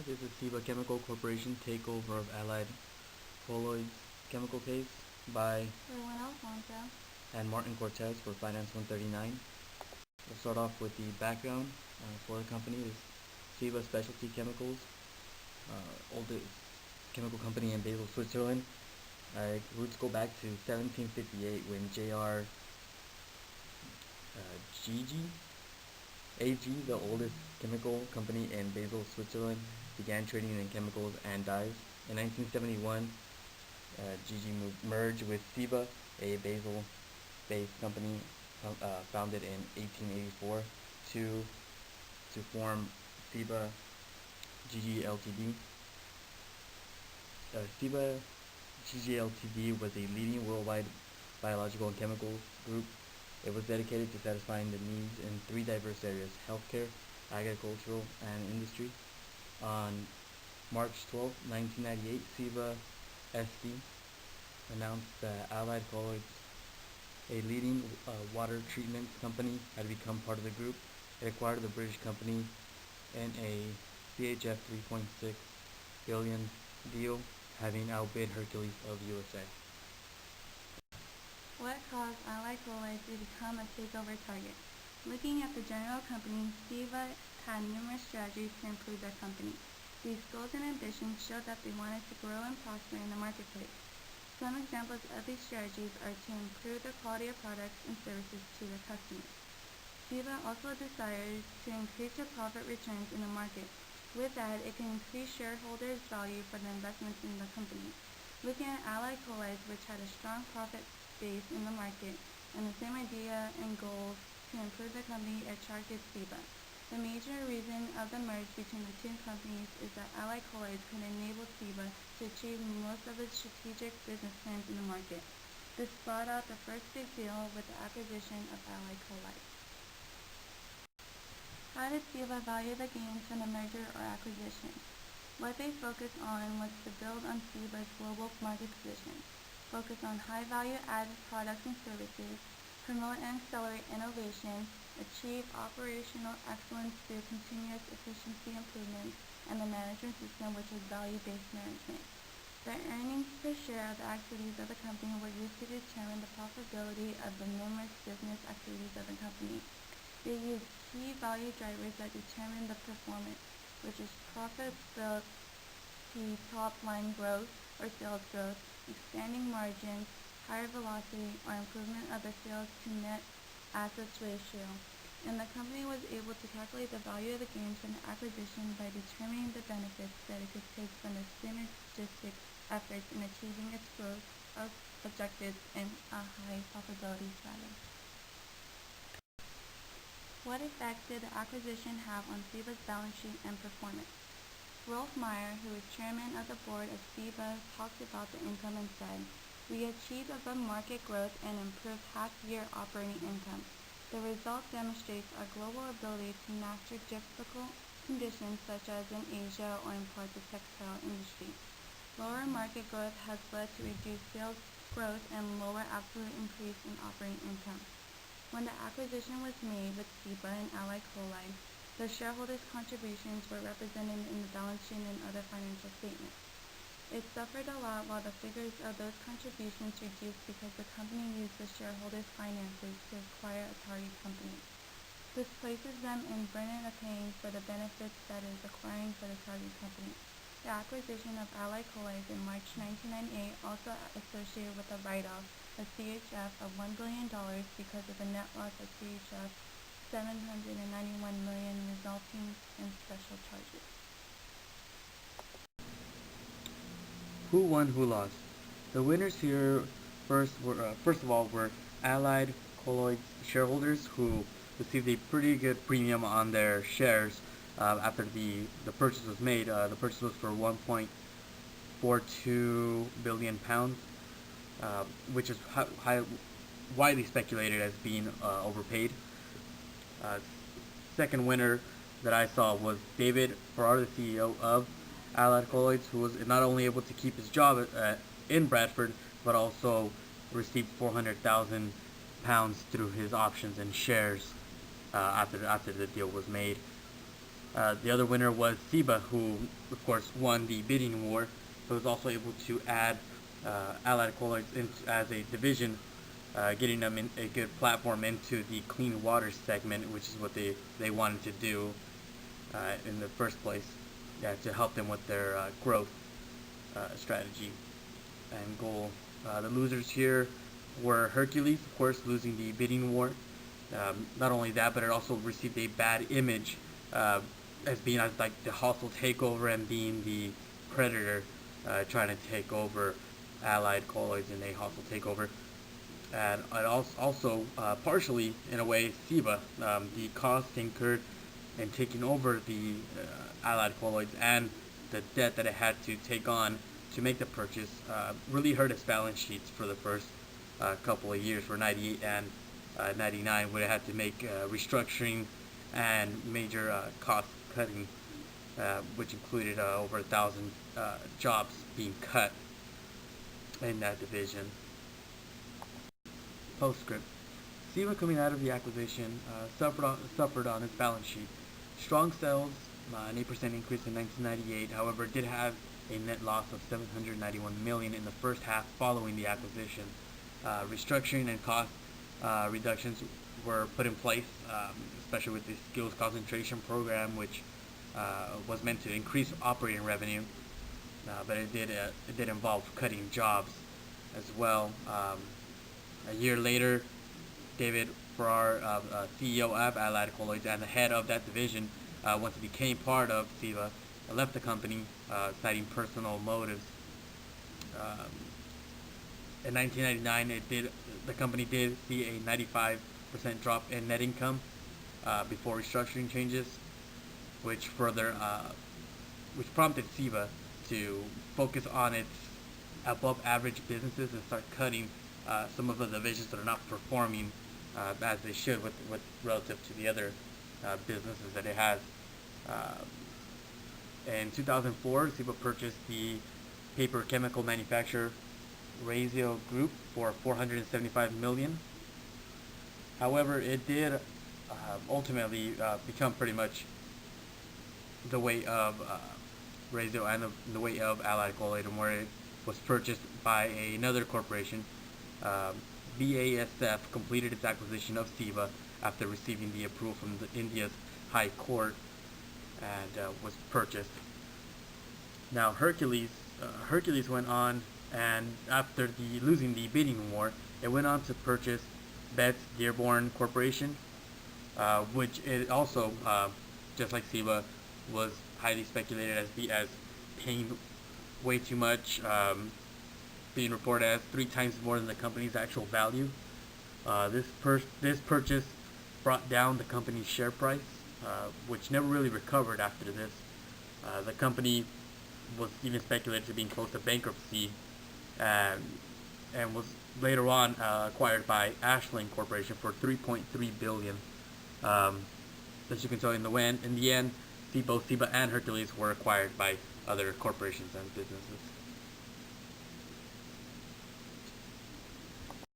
This is CIBA Chemical Corporation takeover of Allied Colloids Chemical Case by Erwin Alfonso. and Martin Cortez for Finance 139. We'll start off with the background for the company. Is CIBA Specialty Chemicals, oldest chemical company in Basel, Switzerland. Roots go back to 1758 when J.R. Gigi AG, the oldest chemical company in Basel, Switzerland, began trading in chemicals and dyes. In 1971, Gigi merged with CIBA, a Basel-based company founded in 1884, to form CIBA Gigi Ltd. CIBA Gigi Ltd. was a leading worldwide biological and chemical group. It was dedicated to satisfying the needs in three diverse areas: healthcare, agricultural, and industry. On March 12, 1998, CIBA SD announced that Allied Colloids, a leading water treatment company, had become part of the group. It acquired the British company in a CHF 3.6 billion deal, having outbid Hercules of USA. What caused Allied Colloids to become a takeover target? Looking at the general company, CIBA had numerous strategies to improve their company. These goals and ambitions showed that they wanted to grow and prosper in the marketplace. Some examples of these strategies are to improve the quality of products and services to their customers. CIBA also desired to increase their profit returns in the market. With that, it can increase shareholders' value for the investments in the company. Looking at Allied Colloids, which had a strong profit base in the market, and the same idea and goals to improve the company attracted CIBA. The major reason of the merge between the two companies is that Allied Colloids could enable CIBA to achieve most of its strategic business plans in the market. This brought out the first big deal with the acquisition of Allied Colloids. How did CIBA value the gains from the merger or acquisition? What they focused on was to build on CIBA's global market position, focus on high-value added products and services, promote and accelerate innovation, achieve operational excellence through continuous efficiency improvements, and the management system, which is value-based management. The earnings per share of the activities of the company were used to determine the profitability of the numerous business activities of the company. They used key value drivers that determine the performance, which is profitability, top-line growth or sales growth, expanding margins, higher velocity, or improvement of the sales to net assets ratio. And the company was able to calculate the value of the gains from the acquisition by determining the benefits that it could take from the synergistic efforts in achieving its growth objectives in a high profitability status. What effect did the acquisition have on CIBA's balance sheet and performance? Rolf Meyer, who is chairman of the board of CIBA, talked about the income and said, "We achieved above-market growth and improved half-year operating income. The result demonstrates our global ability to master difficult conditions such as in Asia or in parts of the textile industry. Lower market growth has led to reduced sales growth and lower absolute increase in operating income." When the acquisition was made with CIBA and Allied Colloids, the shareholders' contributions were represented in the balance sheet and other financial statements. It suffered a lot while the figures of those contributions reduced because the company used the shareholders' finances to acquire a target company. This places them in burden of paying for the benefits that is acquiring for the target company. The acquisition of Allied Colloids in March 1998 also associated with a write-off of CHF of $1 billion because of the net loss of CHF 791 million resulting in special charges. Who won, who lost? The winners here first of all were Allied Colloids shareholders, who received a pretty good premium on their shares after the purchase was made. The purchase was for 1.42 billion pounds, which is widely speculated as being overpaid. Second winner that I saw was David Farrar, the CEO of Allied Colloids, who was not only able to keep his job in Bradford, but also received 400,000 pounds through his options and shares after the deal was made. The other winner was CIBA, who of course won the bidding war, but was also able to add allied colloids as a division, getting them in a good platform into the clean water segment, which is what they wanted to do in the first place, to help them with their growth strategy and goal. The losers here were Hercules, of course, losing the bidding war. Not only that, but it also received a bad image as being like the hostile takeover and being the predator trying to take over allied colloids in a hostile takeover. And it also partially, in a way, CIBA, the costs incurred in taking over the allied colloids and the debt that it had to take on to make the purchase really hurt its balance sheets for the first couple of years, for 98 and 99, where it had to make restructuring and major cost cutting, which included over 1,000 jobs being cut in that division. Postscript. CIBA, coming out of the acquisition, suffered on its balance sheet. Strong sales, an 8% increase in 1998, however, did have a net loss of $791 million in the first half following the acquisition. Restructuring and cost reductions were put in place, especially with the skills concentration program, which was meant to increase operating revenue, but it did involve cutting jobs as well. A year later, David Farrar, CEO of Allied Colloids and the head of that division, once he became part of CIBA, left the company, citing personal motives. In 1999, the company did see a 95% drop in net income before restructuring changes, which prompted CIBA to focus on its above-average businesses and start cutting some of the divisions that are not performing as they should with relative to the other businesses that it has. In 2004, CIBA purchased the paper chemical manufacturer Razio Group for $475 million. However, it did ultimately become pretty much the way of Razio and the way of Allied Colloid, where it was purchased by another corporation. BASF completed its acquisition of CIBA after receiving the approval from India's High Court, and was purchased. Now Hercules went on, and after losing the bidding war, it went on to purchase Betts Dearborn Corporation, which it also, just like CIBA, was highly speculated as paying way too much, being reported as 3 times more than the company's actual value. This purchase brought down the company's share price, which never really recovered after this. The company was even speculated to being close to bankruptcy, and was later on acquired by Ashland Corporation for $3.3 billion. As you can tell, in the end, both CIBA and Hercules were acquired by other corporations and businesses.